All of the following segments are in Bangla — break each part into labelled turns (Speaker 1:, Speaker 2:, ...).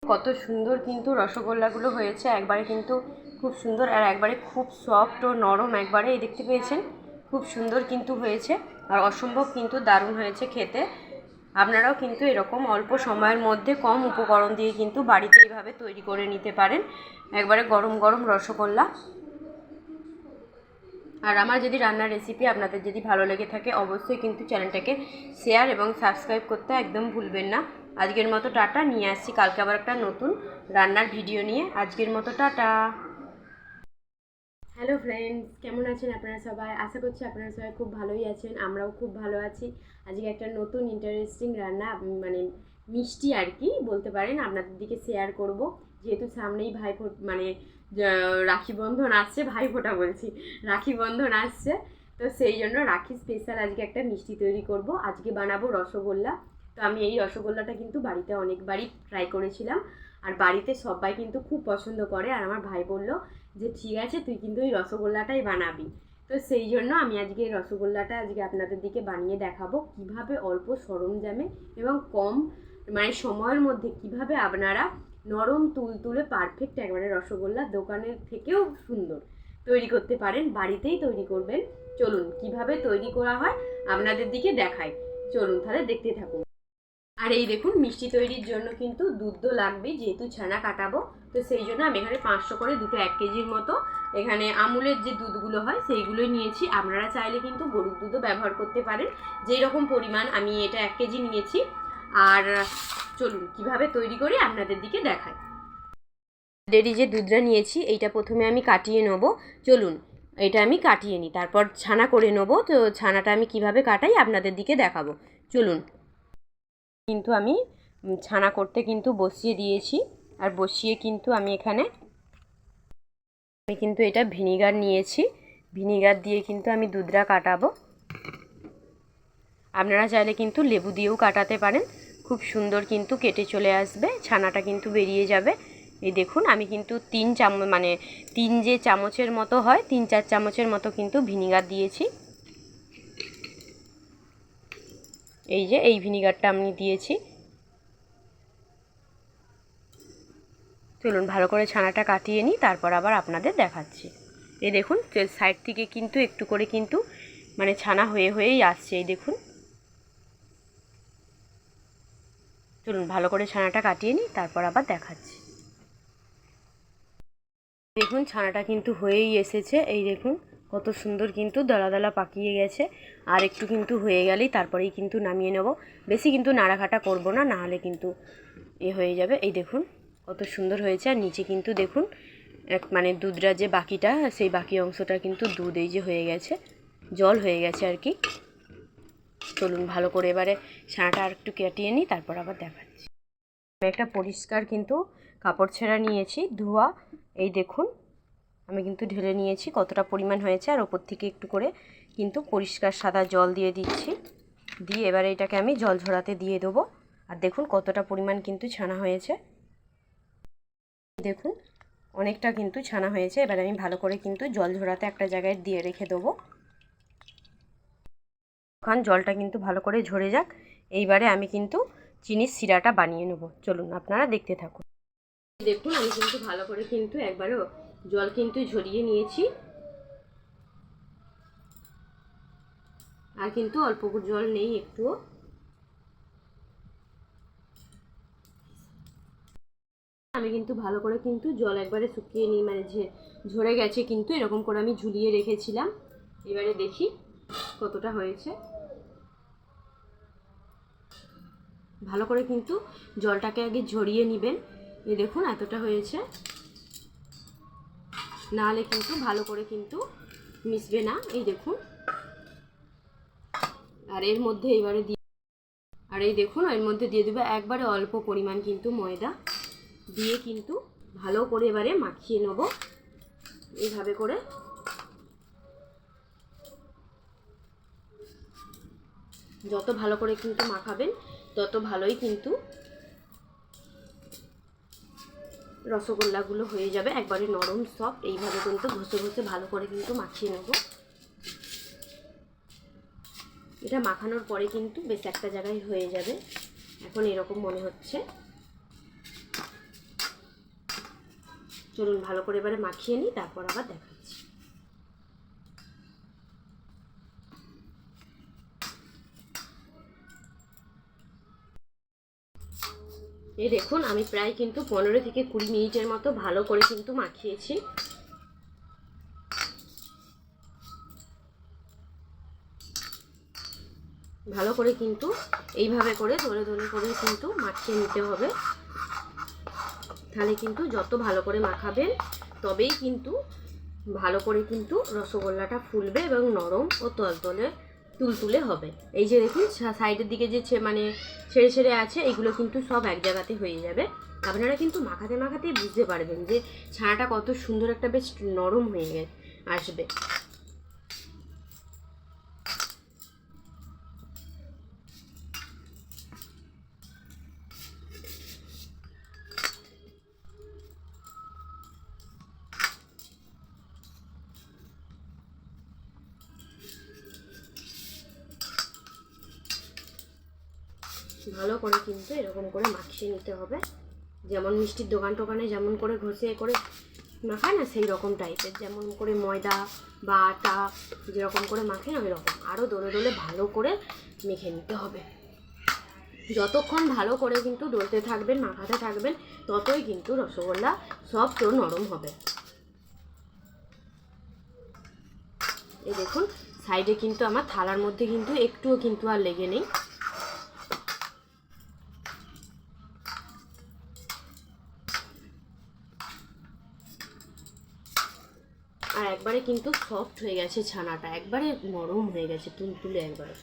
Speaker 1: কত সুন্দর কিন্তু রসগোল্লাগুলো হয়েছে, একবারে কিন্তু খুব সুন্দর আর একবারে খুব সফট ও নরম, একবারে এই দেখতে পেয়েছেন খুব সুন্দর কিন্তু হয়েছে আর অসম্ভব কিন্তু দারুণ হয়েছে খেতে। আপনারাও কিন্তু এরকম অল্প সময়ের মধ্যে কম উপকরণ দিয়ে কিন্তু বাড়িতে এইভাবে তৈরি করে নিতে পারেন একবারে গরম গরম রসগোল্লা। আর আমার যদি রান্নার রেসিপি আপনাদের যদি ভালো লেগে থাকে অবশ্যই কিন্তু চ্যানেলটাকে শেয়ার এবং সাবস্ক্রাইব করতে একদম ভুলবেন না। আজকের মতো টাটা, নিয়ে আসছি কালকে আবার একটা নতুন রান্নার ভিডিও নিয়ে। আজকের মতো টাটা। হ্যালো ফ্রেন্ডস, কেমন আছেন আপনারা সবাই? আশা করছি আপনারা সবাই খুব ভালোই আছেন, আমরাও খুব ভালো আছি। আজকে একটা নতুন ইন্টারেস্টিং রান্না, মানে মিষ্টি আর কি বলতে পারেন, আপনাদের দিকে শেয়ার করব। যেহেতু সামনেই মানে রাখি বন্ধন আসছে, ভাইফোঁটা বলছি, রাখি বন্ধন আসছে, তো সেই জন্য রাখি স্পেশাল আজকে একটা মিষ্টি তৈরি করব। আজকে বানাবো রসগোল্লা। তো আমি এই রসগোল্লাটা কিন্তু বাড়িতে অনেকবারই ট্রাই করেছিলাম আর বাড়িতে সবাই কিন্তু খুব পছন্দ করে। আর আমার ভাই বলল যে ঠিক আছে তুই কিন্তু এই রসগোল্লাটাই বানাবি। তো সেই জন্য আমি আজকে এই রসগোল্লাটা আজকে আপনাদের দিকে বানিয়ে দেখাবো কিভাবে অল্প সরঞ্জামে এবং কম মানে সময়ের মধ্যে কিভাবে আপনারা নরম তুলতুলে পারফেক্ট একবারে রসগোল্লা দোকানের থেকেও সুন্দর তৈরি করতে পারেন, বাড়িতেই তৈরি করবেন। চলুন কিভাবে তৈরি করা হয় আপনাদের দিকে দেখাই, চলুন তাহলে দেখতে থাকুন। আর এই দেখুন মিষ্টি তৈরির জন্য কিন্তু দুধ লাগবে, যেহেতু ছানা কাটাবো, তো সেই জন্য আমি এখানে 500 করে দুটো 1 কেজির মতো এখানে আমুলের যে দুধগুলো হয় সেইগুলোই নিয়েছি। আপনারা চাইলে কিন্তু গরুর দুধও ব্যবহার করতে পারেন, যেই রকম পরিমাণ আমি এটা 1 কেজি নিয়েছি। আর চলুন কিভাবে তৈরি করি আপনাদের দিকে দেখাই। অলরেডি যে দুধটা নিয়েছি এইটা প্রথমে আমি কাটিয়ে নেবো। চলুন এটা আমি কাটিয়ে নিই, তারপর ছানা করে নেবো। তো ছানাটা আমি কিভাবে কাটাই আপনাদের দিকে দেখাবো, চলুন। কিন্তু আমি ছানা করতে কিন্তু বসিয়ে দিয়েছি, আর বসিয়ে কিন্তু আমি কিন্তু এটা ভিনিগার নিয়েছি, ভিনিগার দিয়ে কিন্তু আমি দুধটা কাটাবো। আপনারা চাইলে কিন্তু লেবু দিয়েও কাটাতে পারেন, খুব সুন্দর কিন্তু কেটে চলে আসবে, ছানাটা কিন্তু বেরিয়ে যাবে। এই দেখুন আমি কিন্তু 3 চামচ মানে 3 যে চামচের মতো হয় 3-4 চামচের মতো কিন্তু ভিনিগার দিয়েছি। এই যে এই ভিনিগারটা আমি দিয়েছি। চলুন ভালো করে ছানাটা কাটিয়ে নিই, তারপর আবার আপনাদের দেখাচ্ছি। এই দেখুন সাইড থেকে কিন্তু একটু করে কিন্তু মানে ছানা হয়েই আসছে, এই দেখুন। চলুন ভালো করে ছানাটা কাটিয়ে নিই, তারপর আবার দেখাচ্ছি। দেখুন ছানাটা কিন্তু হয়েই এসেছে, এই দেখুন কত সুন্দর কিন্তু দলা দলা পাকিয়ে গেছে। আর একটু কিন্তু হয়ে গেলেই তারপরেই কিন্তু নামিয়ে নেব, বেশি কিন্তু নাড়াঘাটা করব না, নাহলে কিন্তু হয়ে যাবে। এই দেখুন কত সুন্দর হয়েছে। আর নিচে কিন্তু দেখুন মানে দুধটা যে বাকিটা, সেই বাকি অংশটা কিন্তু দুধ এই যে হয়ে গেছে, জল হয়ে গেছে আর কি। চলুন ভালো করে এবারে ছানাটা আর একটু কাটিয়ে নিই, তারপর আবার দেখাচ্ছি। আমি একটা পরিষ্কার কিন্তু কাপড় ছেঁড়া নিয়েছি ধোয়া, এই দেখুন আমি কিন্তু ঢেলে নিয়েছি কতটা পরিমাণ হয়েছে। আর ওপর থেকে একটু করে কিন্তু পরিষ্কার সাদা জল দিয়ে দিচ্ছি, দিয়ে এবারে এটাকে আমি জল ঝরাতে দিয়ে দেবো। আর দেখুন কতটা পরিমাণ কিন্তু ছানা হয়েছে, দেখুন অনেকটা কিন্তু ছানা হয়েছে। এবার আমি ভালো করে কিন্তু জল ঝরাতে একটা জায়গায় দিয়ে রেখে দেবো, কারণ জলটা কিন্তু ভালো করে ঝরে যাক। এইবারে আমি কিন্তু চিনির শিরাটা বানিয়ে নেব, চলুন আপনারা দেখতে থাকুন। দেখুন আমি কিন্তু ভালো করে কিন্তু একবারও জল কিন্তু ঝরিয়ে নিয়েছি, আর কিন্তু অল্প জল নেই একটুও। আমি কিন্তু ভালো করে কিন্তু জল একবারে শুকিয়ে নিই, মানে ঝরে গেছে কিন্তু, এরকম করে আমি ঝুলিয়ে রেখেছিলাম। এবারে দেখি কতটা হয়েছে। ভালো করে কিন্তু জলটাকে আগে ঝরিয়ে নেবেন। এই দেখুন এতটা হয়েছে, নাহলে কিন্তু ভালো করে কিন্তু মিশবে না। এই দেখুন, আর এর মধ্যে এবারে এই দেখুন এর মধ্যে দিয়ে দেবো একবারে অল্প পরিমাণ কিন্তু ময়দা, দিয়ে কিন্তু ভালো করে এবারে মাখিয়ে নেব এইভাবে করে। যত ভালো করে কিন্তু মাখাবেন তত ভালোই কিন্তু রসগোল্লাগুলো হয়ে যাবে একবারে নরম সফট। এইভাবে কিন্তু ঘষে ঘষে ভালো করে কিন্তু মাখিয়ে নেব। এটা মাখানোর পরে কিন্তু বেশ একটা জায়গায় হয়ে যাবে, এখন এরকম মনে হচ্ছে। চলুন ভালো করে এবারে মাখিয়ে নিই, তারপর আবার দেখাচ্ছি। এই দেখুন আমি প্রায় কিন্তু 15 থেকে 20 মিনিটের মতো ভালো করে কিন্তু মাখিয়েছি। ভালো করে কিন্তু এইভাবে করে ধরে ধরে করে কিন্তু মাখিয়ে নিতে হবে। তাহলে কিন্তু যত ভালো করে মাখাবেন তবেই কিন্তু ভালো করে কিন্তু রসগোল্লাটা ফুলবে এবং নরম ও তলতলে তুলতুলে হবে। এই যে দেখুন সাইডের দিকে যে মানে ছেড়ে ছেড়ে আছে, এগুলো কিন্তু সব এক জায়গাতে হয়ে যাবে। আপনারা কিন্তু মাখাতে মাখাতেই বুঝতে পারবেন যে ছানাটা কত সুন্দর একটা বেশ নরম হয়ে আসবে। ভালো করে কিন্তু এরকম করে মাখিয়ে নিতে হবে, যেমন মিষ্টির দোকান টোকানে যেমন করে ঘষে করে মাখায় না সেই রকম টাইপের, যেমন করে ময়দা বা আটা যেরকম করে মাখে না ওই রকম আরও দোলে দোলে ভালো করে মেখে নিতে হবে। যতক্ষণ ভালো করে কিন্তু ডলতে থাকবেন মাখাতে থাকবেন ততই কিন্তু রসগোল্লা সফট ও নরম হবে। এই দেখুন সাইডে কিন্তু আমার থালার মধ্যে কিন্তু একটুও কিন্তু আর লেগে নেই। আর একবারে কিন্তু সফট হয়ে গেছে ছানাটা, একবারে নরম হয়ে গেছে তুলতুলে একবারে।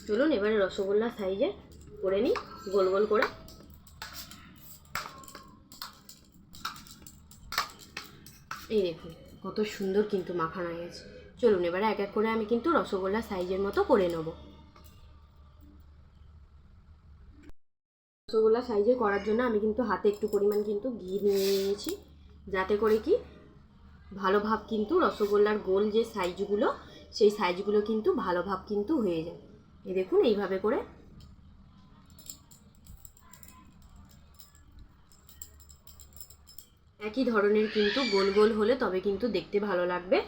Speaker 1: চলুন এবারে রসগোল্লা সাইজে করে নিই গোল গোল করে। এই দেখুন কত সুন্দর কিন্তু মাখানো হয়ে গেছে। চলুন এবারে এক এক করে আমি কিন্তু রসগোল্লা সাইজের মতো করে নেব। রসগোল্লা সাইজে করার জন্য আমি কিন্তু হাতে একটু পরিমাণ কিন্তু ঘি নিয়ে নিয়েছি, যাতে করে কি ভালো ভাব কিন্তু রসগোল্লার গোল যে সাইজগুলো সেই সাইজগুলো কিন্তু ভালো ভাব কিন্তু হয়ে যায়। এই দেখুন এইভাবে করে একই ধরনের কিন্তু গোল গোল হলে তবে কিন্তু দেখতে ভালো লাগবে।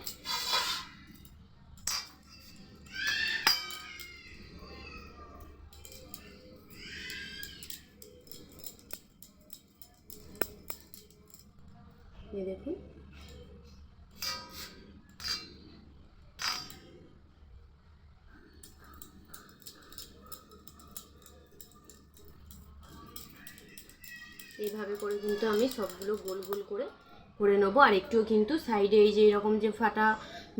Speaker 1: এই দেখুন এইভাবে করে কিন্তু আমি সবগুলো গোল গোল করে নেবো। আর একটুও কিন্তু সাইডে এই যে এরকম যে ফাটা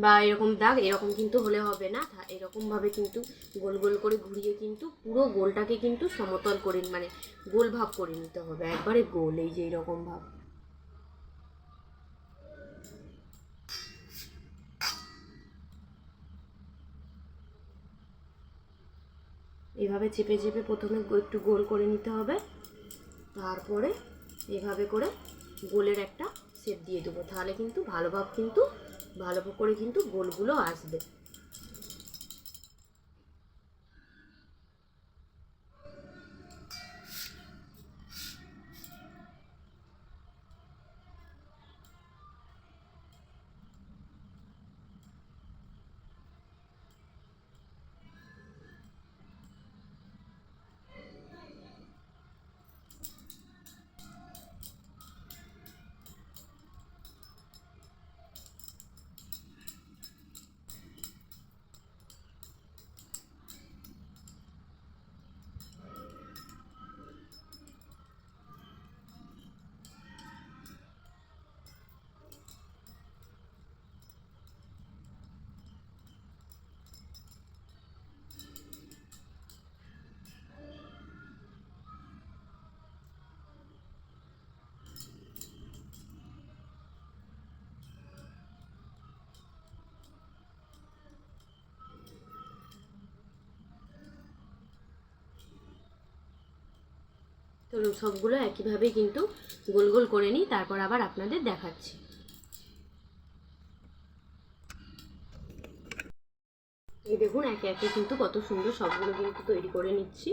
Speaker 1: বা এরকম দাগ এরকম কিন্তু হলে হবে না, এরকমভাবে কিন্তু গোল গোল করে ঘুরিয়ে কিন্তু পুরো গোলটাকে কিন্তু সমতল করে মানে গোল ভাব করে নিতে হবে, একবারে গোল এই যে এরকম ভাব। এভাবে চেপে চেপে প্রথমে একটু গোল করে নিতে হবে, তারপরে এভাবে করে গোলের একটা শেপ দিয়ে দেবো, তাহলে কিন্তু ভালো করে কিন্তু গোলগুলো আসবে। তো সবগুলো একইভাবে কিন্তু গোল গোল করে নিই, তারপর আবার আপনাদের দেখাচ্ছি। এই দেখুন একে একে কিন্তু কত সুন্দর সবগুলো কিন্তু তৈরি করে নিচ্ছি।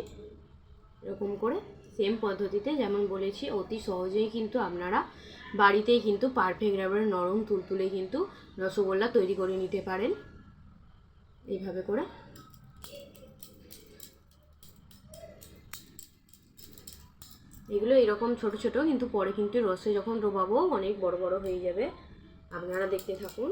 Speaker 1: এরকম করে সেম পদ্ধতিতে যেমন বলেছি অতি সহজেই কিন্তু আপনারা বাড়িতেই কিন্তু পারফেক্ট রাবার নরম তুলতুলে কিন্তু রসগোল্লা তৈরি করে নিতে পারেন এইভাবে করে। এগুলো এরকম ছোট ছোট, কিন্তু পরে কিন্তু রসে যখন ডোবাবো অনেক বড় বড় হয়ে যাবে, আপনারা দেখতে থাকুন।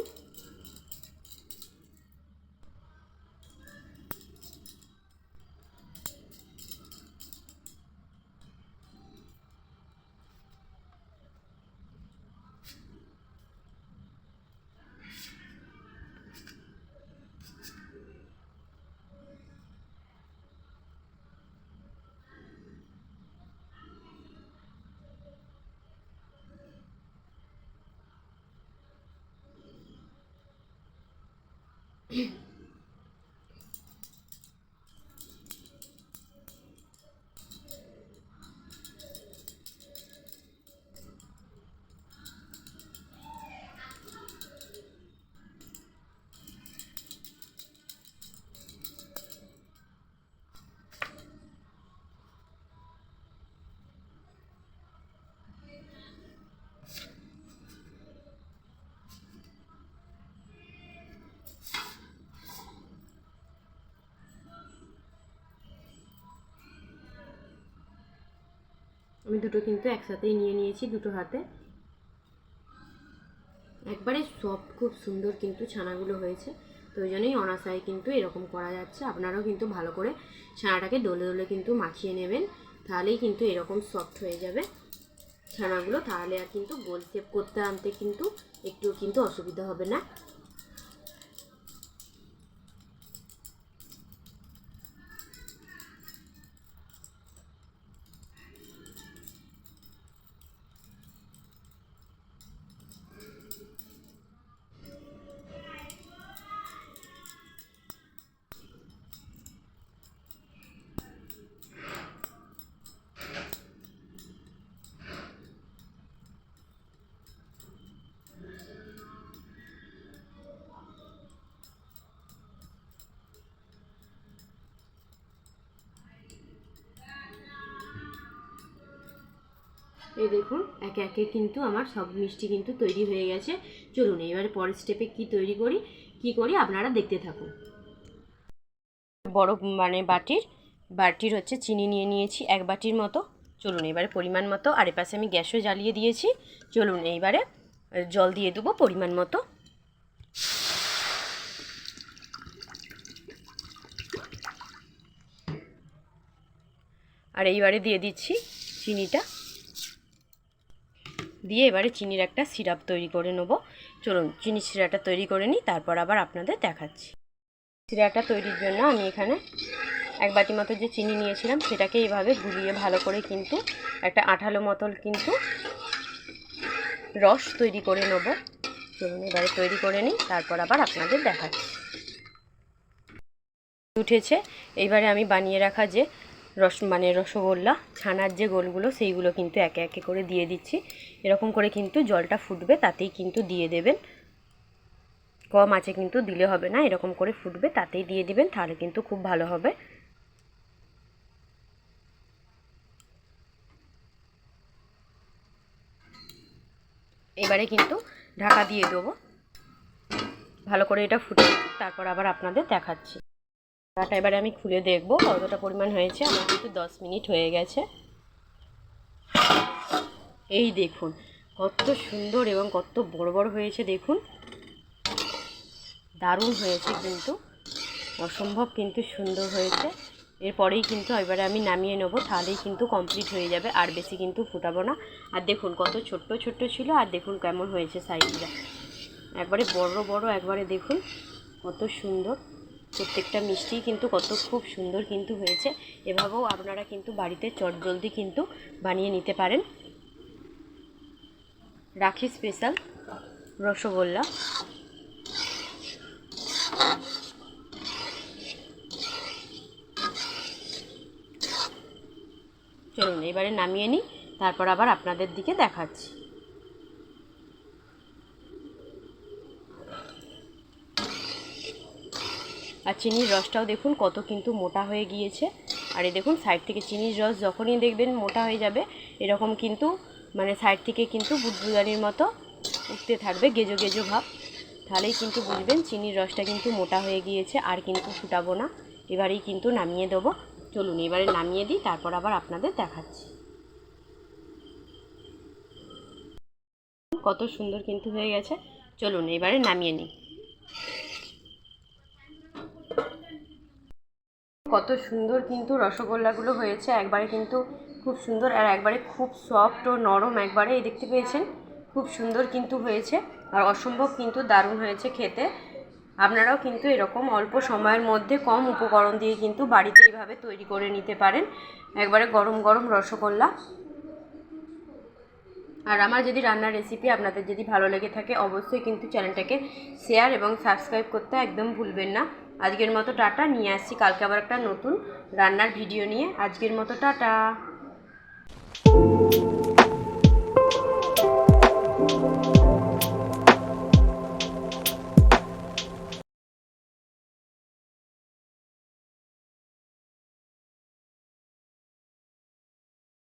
Speaker 1: আমি দুটো কিন্তু একসাথেই নিয়ে নিয়েছি দুটো হাতে। একবারে সফট খুব সুন্দর কিন্তু ছানাগুলো হয়েছে, তো ওই জন্যই অনাসায় কিন্তু এরকম করা যাচ্ছে। আপনারাও কিন্তু ভালো করে ছানাটাকে ডলে ডলে কিন্তু মাখিয়ে নেবেন, তাহলেই কিন্তু এরকম সফট হয়ে যাবে ছানাগুলো। তাহলে আর কিন্তু গোল শেপ করতে আনতে কিন্তু একটু কিন্তু অসুবিধা হবে না। এই দেখুন একে একে কিন্তু আমার সব মিষ্টি কিন্তু তৈরি হয়ে গেছে। চলুন এবারে পরের স্টেপে কি তৈরি করি আপনারা দেখতে থাকুন। বড় মানে বাটির হচ্ছে চিনি নিয়ে নিয়েছি 1 বাটির মতো। চলুন এবারে পরিমাণ মতো, আর এপাশে আমি গ্যাসও জ্বালিয়ে দিয়েছি। চলুন এইবারে জল দিয়ে দেবো পরিমাণ মতো। আর এইবারে দিয়ে দিচ্ছি চিনিটা, দিয়ে এবারে চিনির একটা সিরাপ তৈরি করে নেব। চলুন চিনির সিরাপটা তৈরি করে নিই, তারপর আবার আপনাদের দেখাচ্ছি। সিরাপটা তৈরির জন্য আমি এখানে 1 বাটি মতো যে চিনি নিয়েছিলাম সেটাকে এইভাবে গুলিয়ে ভালো করে কিন্তু একটা আঠালো মতন কিন্তু রস তৈরি করে নেব। চলুন এবারে তৈরি করে নিই, তারপর আবার আপনাদের দেখাচ্ছি। উঠেছে, এইবারে আমি বানিয়ে রাখা যে রসগোল্লা ছানার যে গোলগুলো সেইগুলো কিন্তু একে একে করে দিয়ে দিচ্ছি। এরকম করে কিন্তু জলটা ফুটবে তাতেই কিন্তু দিয়ে দেবেন, কম আঁচে কিন্তু দিলে হবে না, এরকম করে ফুটবে তাতেই দিয়ে দিবেন, তাহলে কিন্তু খুব ভালো হবে। এবারে কিন্তু ঢাকা দিয়ে দেবো, ভালো করে এটা ফুটে, তারপর আবার আপনাদের দেখাচ্ছি। ঢাকাটা এবারে আমি খুলে দেখব কতটা পরিমাণ হয়েছে। আমার কিন্তু 10 মিনিট হয়ে গেছে। এই দেখুন কত সুন্দর এবং কত বড় বড় হয়েছে, দেখুন দারুণ হয়েছে, কিন্তু অসম্ভব কিন্তু সুন্দর হয়েছে। এরপরেই কিন্তু এবারে আমি নামিয়ে নেব, তাহলেই কিন্তু কমপ্লিট হয়ে যাবে, আর বেশি কিন্তু ফুটাবো না। আর দেখুন কত ছোট্ট ছোট্ট ছিল, আর দেখুন কেমন হয়েছে সাইজটা, একবারে বড় বড়, একবারে দেখুন কত সুন্দর। প্রত্যেকটা মিষ্টি কিন্তু কত খুব সুন্দর কিন্তু হয়েছে। এভাবেও আপনারা কিন্তু বাড়িতে চটজলদি কিন্তু বানিয়ে নিতে পারেন। রাখি স্পেশাল রসগোল্লা। চলুন এবারে নামিয়ে নিই, তারপর আবার আপনাদের দিকে দেখাচ্ছি। আর চিনির রসটাও দেখুন কত কিন্তু মোটা হয়ে গিয়েছে। আর এই দেখুন সাইড থেকে চিনির রস যখনই দেখবেন মোটা হয়ে যাবে এরকম কিন্তু মানে সাইড থেকে কিন্তু বুদবুদানির মতো উঠতে থাকবে, গেজো গেজো ভাব, তাহলেই কিন্তু বুঝবেন চিনির রসটা কিন্তু মোটা হয়ে গিয়েছে, আর কিন্তু ফুটাবো না, এবারেই কিন্তু নামিয়ে দেবো। চলুন এবারে নামিয়ে দিই, তারপর আবার আপনাদের দেখাচ্ছি। কত সুন্দর কিন্তু হয়ে গেছে। চলুন এবারে নামিয়ে নিই। কত সুন্দর কিন্তু রসগোল্লাগুলো হয়েছে, একবারে কিন্তু খুব সুন্দর, আর একবারে খুব সফট ও নরম, একবারে এই দেখতে পেয়েছেন খুব সুন্দর কিন্তু হয়েছে, আর অসম্ভব কিন্তু দারুণ হয়েছে খেতে। আপনারাও কিন্তু এরকম অল্প সময়ের মধ্যে কম উপকরণ দিয়ে কিন্তু বাড়িতে এইভাবে তৈরি করে নিতে পারেন, একবারে গরম গরম রসগোল্লা। আর আমার যদি রান্নার রেসিপি আপনাদের যদি ভালো লেগে থাকে অবশ্যই কিন্তু চ্যানেলটাকে শেয়ার এবং সাবস্ক্রাইব করতে একদম ভুলবেন না। আজকের মতো টাটা, নিয়ে আসছি কালকে আবার একটা নতুন রান্নার ভিডিও নিয়ে। আজকের মতো টাটা।